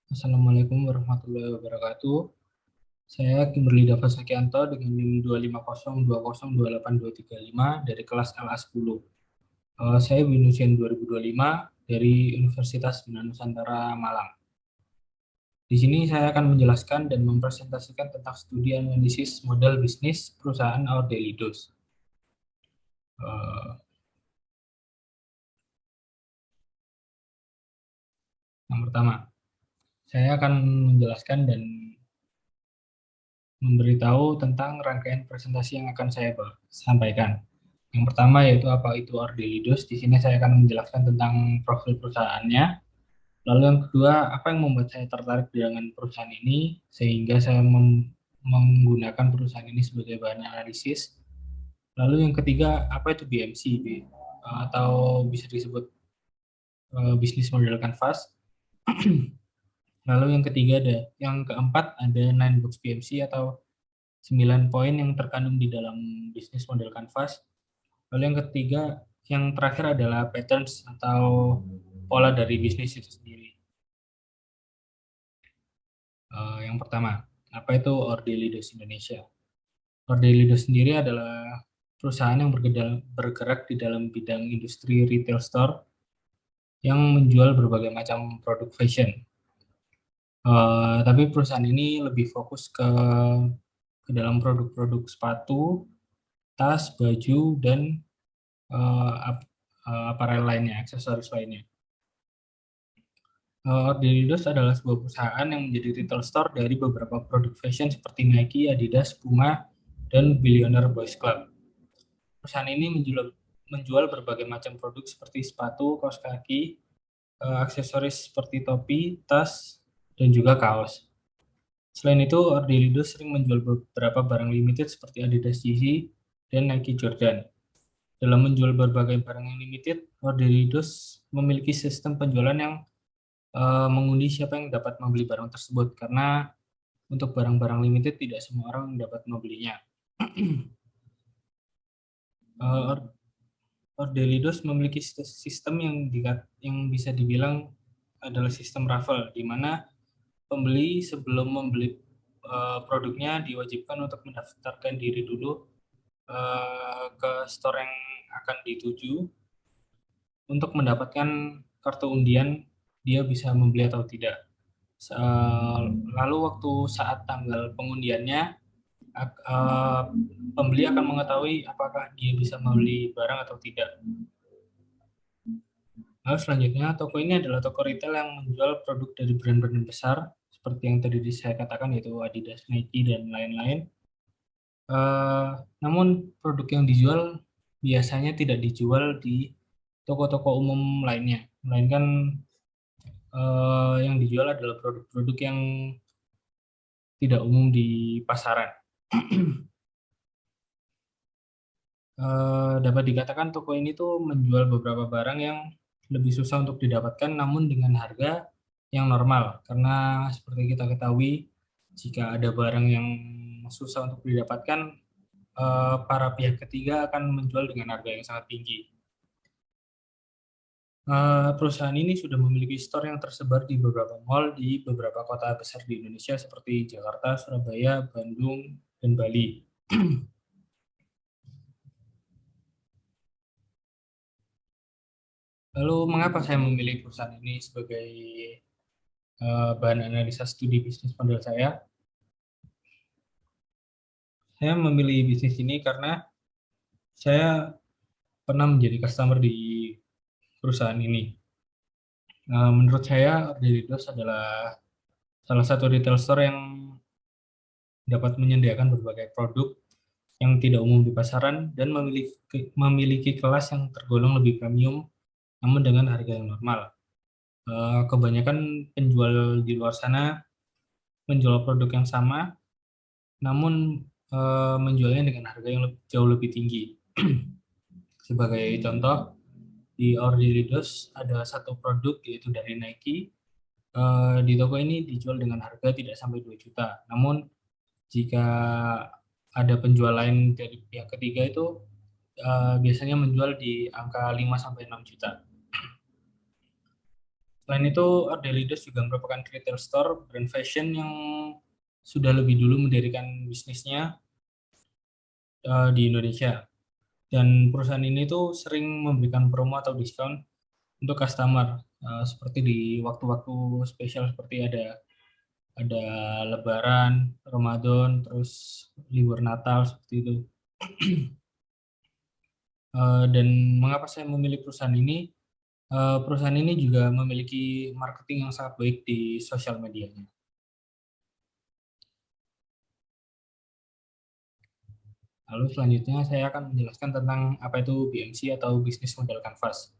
Assalamualaikum warahmatullahi wabarakatuh. Saya Kimberly Dava Sakianto dengan NIM 25020282235 dari kelas LA10. Saya Winusian 2025 dari Universitas Bina Nusantara Malang. Di sini saya akan menjelaskan dan mempresentasikan tentang studi analisis model bisnis perusahaan Our Daily Dose. Eh, yang pertama, saya akan menjelaskan dan memberitahu tentang rangkaian presentasi yang akan saya sampaikan. Yang pertama yaitu apa itu Ardelidos. Di sini saya akan menjelaskan tentang profil perusahaannya. Lalu yang kedua, apa yang membuat saya tertarik dengan perusahaan ini sehingga saya menggunakan perusahaan ini sebagai bahan analisis. Lalu yang ketiga, apa itu BMC atau bisa disebut Business Model Canvas. Lalu yang ketiga yang keempat ada 9 box BMC atau 9 poin yang terkandung di dalam Business Model Canvas. Lalu yang ketiga, yang terakhir adalah patterns atau pola dari bisnis itu sendiri. Yang pertama, apa itu Ordelidos Indonesia? Ordelidos sendiri adalah perusahaan yang bergerak di dalam bidang industri retail store yang menjual berbagai macam produk fashion. Tapi perusahaan ini lebih fokus ke dalam produk-produk sepatu, tas, baju, dan aparel lainnya, aksesoris lainnya. Ordilidos adalah sebuah perusahaan yang menjadi retail store dari beberapa produk fashion seperti Nike, Adidas, Puma, dan Billionaire Boys Club. Perusahaan ini menjual berbagai macam produk seperti sepatu, kaos kaki, aksesoris seperti topi, tas, dan juga kaos. Selain itu, Ordilidos sering menjual beberapa barang limited seperti Adidas Yeezy dan Nike Jordan. Dalam menjual berbagai barang yang limited, Ordilidos memiliki sistem penjualan yang mengundi siapa yang dapat membeli barang tersebut karena untuk barang-barang limited tidak semua orang dapat membelinya. Ordelidos memiliki sistem yang bisa dibilang adalah sistem raffle, di mana pembeli sebelum membeli produknya diwajibkan untuk mendaftarkan diri dulu ke store yang akan dituju untuk mendapatkan kartu undian dia bisa membeli atau tidak. Lalu waktu saat tanggal pengundiannya, uh, pembeli akan mengetahui apakah dia bisa membeli barang atau tidak. Lalu selanjutnya, toko ini adalah toko retail yang menjual produk dari brand-brand besar, seperti yang tadi saya katakan yaitu Adidas, Nike, dan lain-lain. Namun produk yang dijual biasanya tidak dijual di toko-toko umum lainnya, melainkan yang dijual adalah produk-produk yang tidak umum di pasaran. Dapat dikatakan toko ini tuh menjual beberapa barang yang lebih susah untuk didapatkan, namun dengan harga yang normal. Karena seperti kita ketahui, jika ada barang yang susah untuk didapatkan, para pihak ketiga akan menjual dengan harga yang sangat tinggi. Perusahaan ini sudah memiliki store yang tersebar di beberapa mall di beberapa kota besar di Indonesia seperti Jakarta, Surabaya, Bandung, dan Bali. Lalu mengapa saya memilih perusahaan ini sebagai bahan analisa studi bisnis model saya? Saya memilih bisnis ini karena saya pernah menjadi customer di perusahaan ini. Menurut saya, Ordelidos adalah salah satu retail store yang dapat menyediakan berbagai produk yang tidak umum di pasaran dan memiliki kelas yang tergolong lebih premium, namun dengan harga yang normal. Kebanyakan penjual di luar sana menjual produk yang sama, namun menjualnya dengan harga yang jauh lebih tinggi. Sebagai contoh, di Ordilidos ada satu produk yaitu dari Nike. Di toko ini dijual dengan harga tidak sampai 2 juta. Namun jika ada penjual lain dari pihak ketiga itu biasanya menjual di angka 5 sampai 6 juta. Selain itu, Ardelidos juga merupakan retail store brand fashion yang sudah lebih dulu mendirikan bisnisnya di Indonesia. Dan perusahaan ini tuh sering memberikan promo atau diskon untuk customer, seperti di waktu-waktu spesial seperti ada Lebaran, Ramadan, terus libur Natal seperti itu. Dan mengapa saya memilih perusahaan ini? Perusahaan ini juga memiliki marketing yang sangat baik di sosial medianya. Lalu selanjutnya saya akan menjelaskan tentang apa itu BMC atau Business Model Canvas.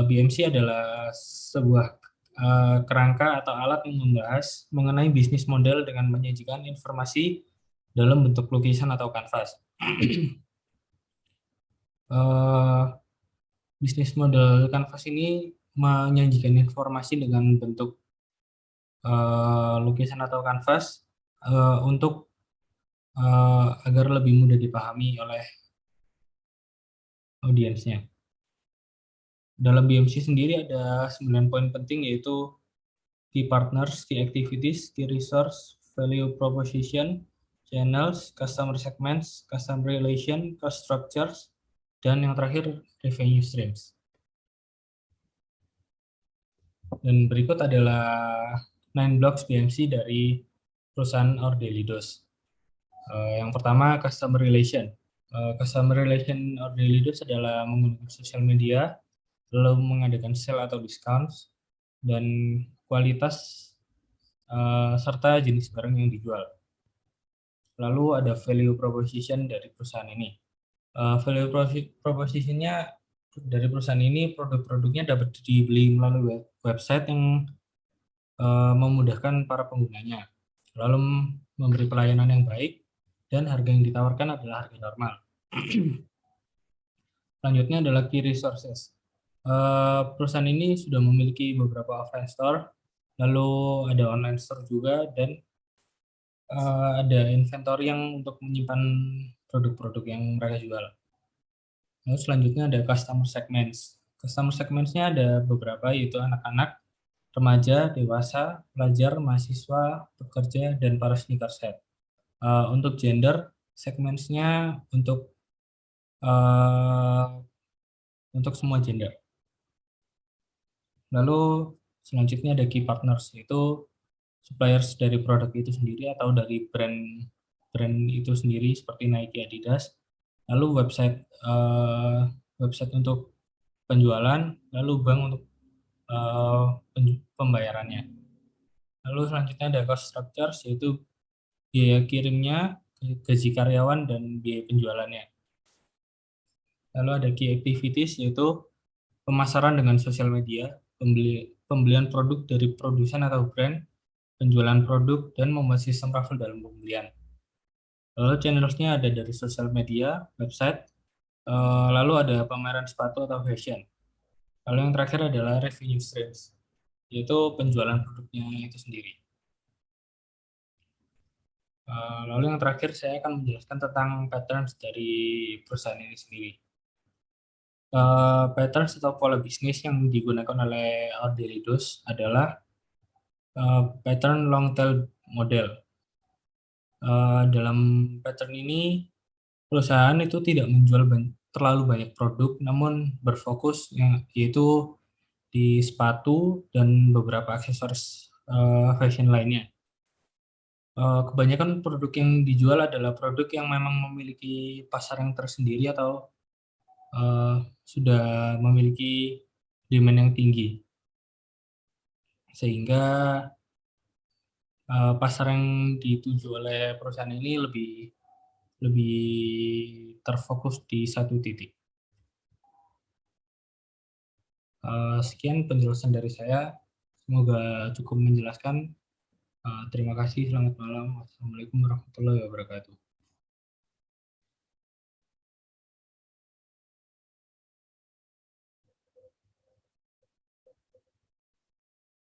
BMC adalah sebuah kerangka atau alat yang membahas mengenai bisnis model dengan menyajikan informasi dalam bentuk lukisan atau kanvas. Eh, Bisnis model kanvas ini menyajikan informasi dengan bentuk lukisan atau kanvas untuk agar lebih mudah dipahami oleh audiensnya. Dalam BMC sendiri ada 9 poin penting, yaitu key partners, key activities, key resource, value proposition, channels, customer segments, customer relation, cost structures, dan yang terakhir revenue streams. Dan berikut adalah 9 blocks BMC dari perusahaan Ordelidos. Yang pertama, customer relation. Customer relation Ordelidos adalah menggunakan sosial media, lalu mengadakan sale atau discounts, dan kualitas serta jenis barang yang dijual. Lalu ada value proposition dari perusahaan ini. Value propositionnya dari perusahaan ini, produk-produknya dapat dibeli melalui website yang memudahkan para penggunanya, lalu memberi pelayanan yang baik, dan harga yang ditawarkan adalah harga normal. Selanjutnya adalah key resources. Perusahaan ini sudah memiliki beberapa offline store, lalu ada online store juga, dan ada inventory yang untuk menyimpan produk-produk yang mereka jual. Lalu selanjutnya ada customer segments. Customer segments-nya ada beberapa, yaitu anak-anak, remaja, dewasa, pelajar, mahasiswa, pekerja, dan para sneakerhead. Untuk gender, segments-nya uh, untuk semua gender. Lalu selanjutnya ada key partners, yaitu suppliers dari produk itu sendiri atau dari brand itu sendiri seperti Nike, Adidas. Lalu website untuk penjualan, lalu bank untuk pembayarannya. Lalu selanjutnya ada cost structures, yaitu biaya kirimnya, gaji karyawan, dan biaya penjualannya. Lalu ada key activities, yaitu pemasaran dengan sosial media, pembelian produk dari produsen atau brand, penjualan produk, dan membuat sistem raffle dalam pembelian. Lalu channelsnya ada dari sosial media, website, lalu ada pameran sepatu atau fashion. Lalu yang terakhir adalah revenue streams, yaitu penjualan produknya itu sendiri. Lalu yang terakhir saya akan menjelaskan tentang patterns dari perusahaan ini sendiri. Patterns atau pola bisnis yang digunakan oleh Ordelidos adalah pattern long tail model. Dalam pattern ini, perusahaan itu tidak menjual terlalu banyak produk, namun berfokus yaitu di sepatu dan beberapa aksesoris fashion lainnya. Kebanyakan produk yang dijual adalah produk yang memang memiliki pasar yang tersendiri atau sudah memiliki demand yang tinggi, sehingga pasar yang dituju oleh perusahaan ini lebih lebih terfokus di satu titik. Sekian penjelasan dari saya, semoga cukup menjelaskan. Terima kasih, selamat malam. Wassalamualaikum warahmatullahi wabarakatuh.